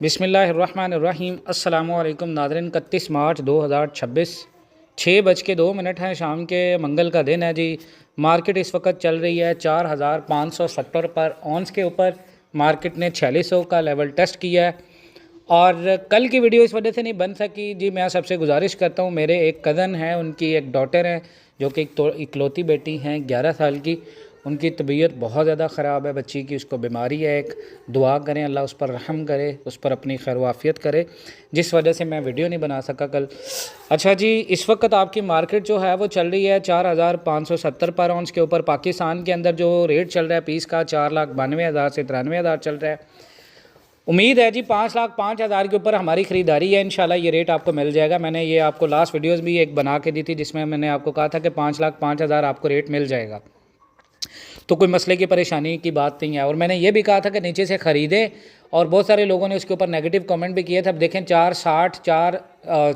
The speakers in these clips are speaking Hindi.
बिस्मिल्लाहिर्रहमानिर्रहीम अस्सलामुअलैकुम नाज़रीन। 31 मार्च 2026 6:02 हैं। शाम के मंगल का दिन है जी। मार्केट इस वक्त चल रही है 4570 पर ऑन्स के ऊपर। मार्केट ने 4600 का लेवल टेस्ट किया है और कल की वीडियो इस वजह से नहीं बन सकी जी। मैं सबसे गुजारिश करता हूँ, मेरे एक कज़न हैं, उनकी एक डॉटर है जो कि इकलौती बेटी हैं 11 साल की। उनकी तबीयत बहुत ज़्यादा ख़राब है बच्ची की, उसको बीमारी है एक। दुआ करें अल्लाह उस पर रहम करे, उस पर अपनी खैर वाफ़ियत करे, जिस वजह से मैं वीडियो नहीं बना सका कल। अच्छा जी, इस वक्त आपकी मार्केट जो है वो चल रही है 4570 पर ऑन्स के ऊपर। पाकिस्तान के अंदर जो रेट चल रहा है पीस का 4,92,000 से 93,000 चल रहा है। उम्मीद है जी 5,05,000 के ऊपर हमारी ख़रीदारी है। इंशाल्लाह ये रेट आपको मिल जाएगा। मैंने ये आपको लास्ट वीडियोस भी एक बना के दी थी जिसमें मैंने आपको कहा था कि 5,05,000 आपको रेट मिल जाएगा, तो कोई मसले की परेशानी की बात नहीं है। और मैंने ये भी कहा था कि नीचे से ख़रीदें, और बहुत सारे लोगों ने उसके ऊपर नेगेटिव कमेंट भी किए थे। अब देखें 460,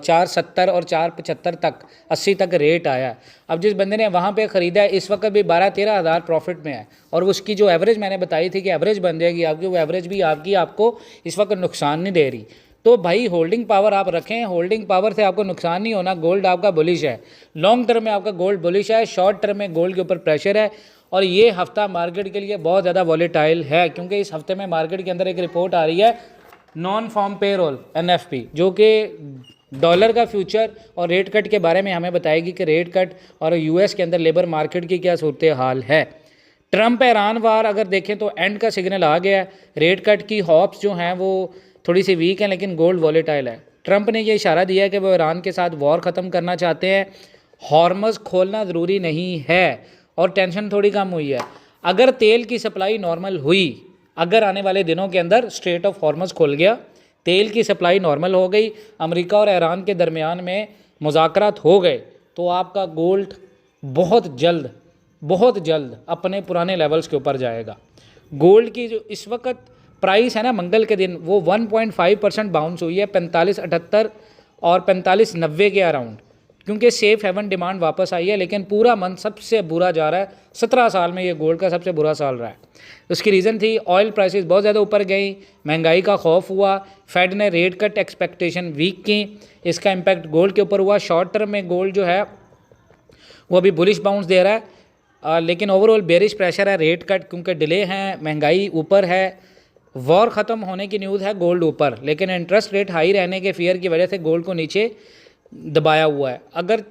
470 और 475 तक 80 तक रेट आया। अब जिस बंदे ने वहाँ पे ख़रीदा है इस वक्त भी 12-13 हज़ार प्रॉफिट में है, और उसकी जो एवरेज मैंने बताई थी कि एवरेज बन जाएगी आपकी, वो एवरेज भी आपको इस वक्त नुकसान नहीं दे रही। तो भाई होल्डिंग पावर आप रखें, होल्डिंग पावर से आपको नुकसान नहीं होना। गोल्ड आपका बुलिश है, लॉन्ग टर्म में आपका गोल्ड बुलिश है, शॉर्ट टर्म में गोल्ड के ऊपर प्रेशर है। और ये हफ्ता मार्केट के लिए बहुत ज़्यादा वॉलेटाइल है, क्योंकि इस हफ्ते में मार्केट के अंदर एक रिपोर्ट आ रही है नॉन फार्म पेरोल NFP, जो कि डॉलर का फ्यूचर और रेट कट के बारे में हमें बताएगी कि रेट कट और US के अंदर लेबर मार्केट की क्या सूरत हाल है। ट्रंप ईरान वार अगर देखें तो एंड का सिग्नल आ गया है। रेट कट की हॉप्स जो हैं वो थोड़ी सी वीक हैं, लेकिन गोल्ड वॉलेटाइल है। ट्रंप ने ये इशारा दिया है कि वो ईरान के साथ वॉर ख़त्म करना चाहते हैं, हॉर्मज़ खोलना ज़रूरी नहीं है, और टेंशन थोड़ी कम हुई है। अगर तेल की सप्लाई नॉर्मल हुई, अगर आने वाले दिनों के अंदर स्ट्रेट ऑफ हॉर्मज़ खुल गया, तेल की सप्लाई नॉर्मल हो गई, अमेरिका और ईरान के दरमियान में मुज़ाकरात हो गए, तो आपका गोल्ड बहुत जल्द अपने पुराने लेवल्स के ऊपर जाएगा। गोल्ड की जो इस वक्त प्राइस है ना, मंगल के दिन वो 1.5% बाउंस हुई है 45.78 और 45.90 के अराउंड, क्योंकि सेफ हेवन डिमांड वापस आई है। लेकिन पूरा मंथ सबसे बुरा जा रहा है, 17 साल में ये गोल्ड का सबसे बुरा साल रहा है। उसकी रीज़न थी ऑयल प्राइसेस बहुत ज़्यादा ऊपर गई, महंगाई का खौफ हुआ, फेड ने रेट कट एक्सपेक्टेशन वीक की, इसका इम्पैक्ट गोल्ड के ऊपर हुआ। शॉर्ट टर्म में गोल्ड जो है वो अभी बुलिश बाउंस दे रहा है, लेकिन ओवरऑल बेरिश प्रेशर है रेट कट, क्योंकि डिले हैं, महंगाई ऊपर है, वॉर ख़त्म होने की न्यूज़ है, गोल्ड ऊपर, लेकिन इंटरेस्ट रेट हाई रहने के फियर की वजह से गोल्ड को नीचे दबाया हुआ है। अगर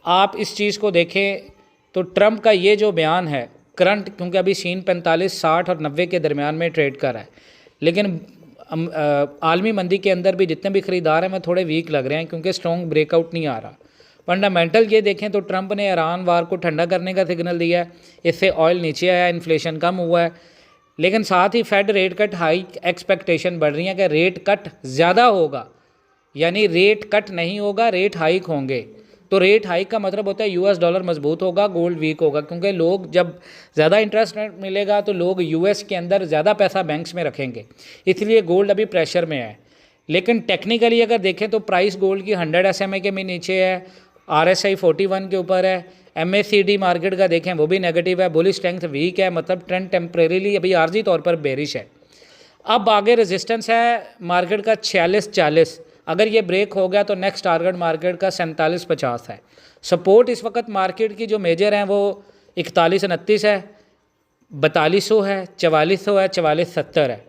आप इस चीज़ को देखें तो ट्रंप का ये जो बयान है करंट, क्योंकि अभी सीन 45, 60 और 90 के दरमियान में ट्रेड कर रहा है, लेकिन आलमी मंदी के अंदर भी जितने भी ख़रीदार हैं वो थोड़े वीक लग रहे हैं, क्योंकि स्ट्रॉन्ग ब्रेकआउट नहीं आ रहा। फंडामेंटल ये देखें तो ट्रंप ने ईरान वार को ठंडा करने का सिग्नल दिया है, इससे ऑयल नीचे आया, इन्फ्लेशन कम हुआ है, लेकिन साथ ही Fed rate cut hike expectation बढ़ रही है कि रेट कट ज़्यादा होगा, यानी रेट कट नहीं होगा, रेट हाइक होंगे। तो रेट हाइक का मतलब होता है US डॉलर मजबूत होगा, गोल्ड वीक होगा, क्योंकि लोग जब ज़्यादा इंटरेस्ट मिलेगा तो लोग US के अंदर ज़्यादा पैसा बैंक्स में रखेंगे, इसलिए गोल्ड अभी प्रेशर में है। लेकिन टेक्निकली अगर देखें तो प्राइस गोल्ड की 100 SMA के भी नीचे है, RSI 41 के ऊपर है, MACD मार्केट का देखें वो भी नेगेटिव है, बुलिश स्ट्रेंथ वीक है, मतलब ट्रेंड टेम्परेरीली अभी आर्जी तौर पर बेरिश है। अब आगे रेजिस्टेंस है मार्केट का 46-40, अगर ये ब्रेक हो गया तो नेक्स्ट टारगेट मार्केट का 47-50 है। सपोर्ट इस वक्त मार्केट की जो मेजर हैं वो 41-29 है, 4200 है, 4400 है, 4470 है।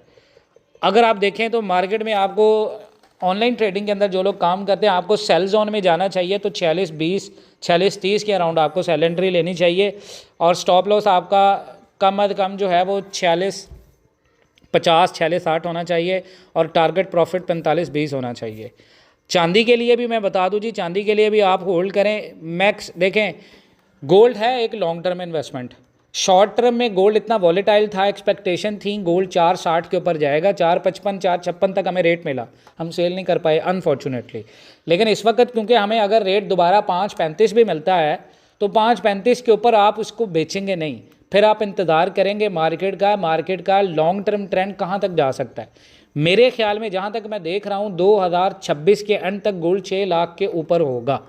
अगर आप देखें तो मार्केट में आपको ऑनलाइन ट्रेडिंग के अंदर जो लोग काम करते हैं, आपको सेल जोन में जाना चाहिए, तो 46-20, 46-30 के अराउंड आपको सेल एंट्री लेनी चाहिए, और स्टॉप लॉस आपका कम अज़ कम जो है वो 46-50, 46-60 होना चाहिए, और टारगेट प्रॉफिट 45-20 होना चाहिए। चांदी के लिए भी मैं बता दूं जी, चांदी के लिए भी आप होल्ड करें मैक्स। देखें गोल्ड है एक long term investment, short term में गोल्ड इतना वॉलेटाइल था, एक्सपेक्टेशन थी गोल्ड 460 के ऊपर जाएगा, 455, 456 तक हमें रेट मिला, हम सेल नहीं कर पाए अनफॉर्चुनेटली। लेकिन इस वक्त क्योंकि हमें अगर रेट दोबारा 535 भी मिलता है तो 535 के ऊपर आप उसको बेचेंगे नहीं, फिर आप इंतज़ार करेंगे मार्केट का लॉन्ग टर्म ट्रेंड कहाँ तक जा सकता है। मेरे ख्याल में जहाँ तक मैं देख रहा हूँ 2026 के एंड तक गोल्ड 6 लाख के ऊपर होगा,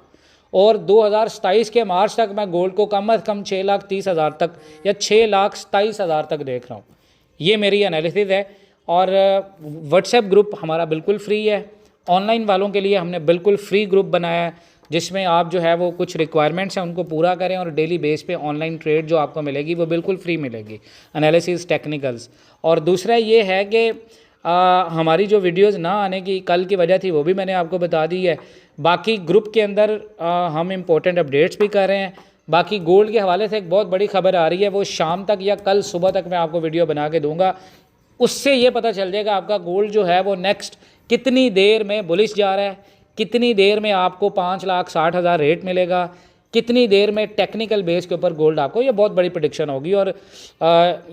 और 2027 के मार्च तक मैं गोल्ड को कम अज़ कम 6,30,000 तक या 6,27,000 तक देख रहा हूँ। ये मेरी एनालिसिस है। और व्हाट्सएप ग्रुप हमारा बिल्कुल फ्री है। ऑनलाइन वालों के लिए हमने बिल्कुल फ्री ग्रुप बनाया है, जिसमें आप जो है वो कुछ रिक्वायरमेंट्स हैं उनको पूरा करें और डेली बेस पे ऑनलाइन ट्रेड जो आपको मिलेगी वो बिल्कुल फ्री मिलेगी, एनालिसिस, टेक्निकल्स। और दूसरा ये है कि हमारी जो वीडियोस ना आने की कल की वजह थी वो भी मैंने आपको बता दी है। बाकी ग्रुप के अंदर हम इम्पोर्टेंट अपडेट्स भी कर रहे हैं। बाकी गोल्ड के हवाले से एक बहुत बड़ी खबर आ रही है, वो शाम तक या कल सुबह तक मैं आपको वीडियो बना के दूंगा। उससे ये पता चल जाएगा आपका गोल्ड जो है वो नेक्स्ट कितनी देर में बुलिश जा रहा है, कितनी देर में आपको 5,60,000 रेट मिलेगा, कितनी देर में टेक्निकल बेस के ऊपर गोल्ड आपको, ये बहुत बड़ी प्रेडिक्शन होगी। और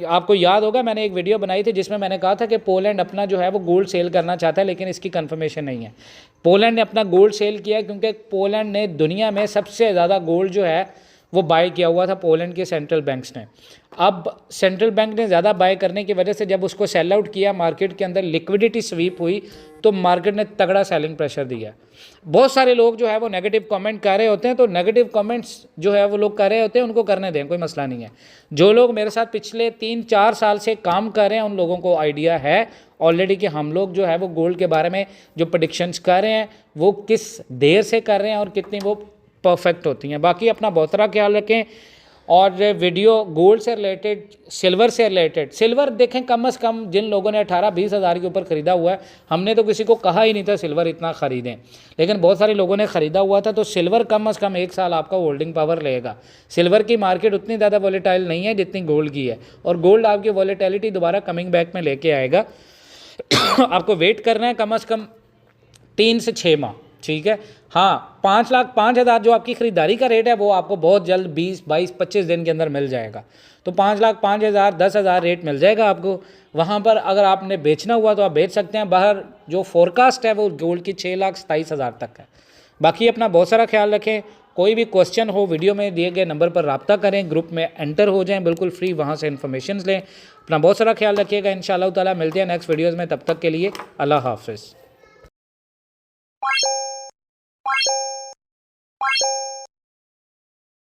आपको याद होगा मैंने एक वीडियो बनाई थी जिसमें मैंने कहा था कि पोलैंड अपना जो है वो गोल्ड सेल करना चाहता है, लेकिन इसकी कंफर्मेशन नहीं है। पोलैंड ने अपना गोल्ड सेल किया क्योंकि पोलैंड ने दुनिया में सबसे ज़्यादा गोल्ड जो है वो बाय किया हुआ था पोलैंड के सेंट्रल बैंक्स ने। अब सेंट्रल बैंक ने ज़्यादा बाय करने की वजह से जब उसको सेल आउट किया, मार्केट के अंदर लिक्विडिटी स्वीप हुई, तो मार्केट ने तगड़ा सेलिंग प्रेशर दिया। बहुत सारे लोग जो है वो नेगेटिव कमेंट कर रहे होते हैं, तो नेगेटिव कमेंट्स जो है वो लोग कर रहे होते हैं, उनको करने दें, कोई मसला नहीं है। जो लोग मेरे साथ पिछले 3-4 साल से काम कर रहे हैं उन लोगों को आइडिया है ऑलरेडी कि हम लोग जो है वो गोल्ड के बारे में जो प्रेडिक्शंस कर रहे हैं वो किस देर से कर रहे हैं और कितनी वो परफेक्ट होती हैं। बाकी अपना बहुत सारा ख्याल रखें। और वीडियो गोल्ड से रिलेटेड, सिल्वर से रिलेटेड, सिल्वर देखें कम से कम जिन लोगों ने 18-20 हज़ार के ऊपर ख़रीदा हुआ है, हमने तो किसी को कहा ही नहीं था सिल्वर इतना ख़रीदें, लेकिन बहुत सारे लोगों ने ख़रीदा हुआ था। तो सिल्वर कम से कम 1 साल आपका होल्डिंग पावर लेगा। सिल्वर की मार्केट उतनी ज़्यादा वॉलेटाइल नहीं है जितनी गोल्ड की है, और गोल्ड आपकी वॉलेटिलिटी दोबारा कमिंग बैक में लेके आएगा। आपको वेट करना है कम से कम 3 से 6 माह, ठीक है। हाँ, 5,05,000 जो आपकी ख़रीदारी का रेट है वो आपको बहुत जल्द 20, 22, 25 दिन के अंदर मिल जाएगा। तो 5,05,000, 10,000 रेट मिल जाएगा आपको। वहाँ पर अगर आपने बेचना हुआ तो आप बेच सकते हैं। बाहर जो फोरकास्ट है वो गोल्ड की 6,27,000 तक है। बाकी अपना बहुत सारा ख्याल रखें। कोई भी क्वेश्चन हो वीडियो में दिए गए नंबर पर रब्ता करें, ग्रुप में एंटर हो जाएं बिल्कुल फ्री, वहाँ से इन्फॉर्मेशन लें। अपना बहुत सारा ख्याल रखिएगा। इंशाअल्लाह ताला मिलते हैं नेक्स्ट वीडियोज़ में, तब तक के लिए अल्लाह हाफ़िज़।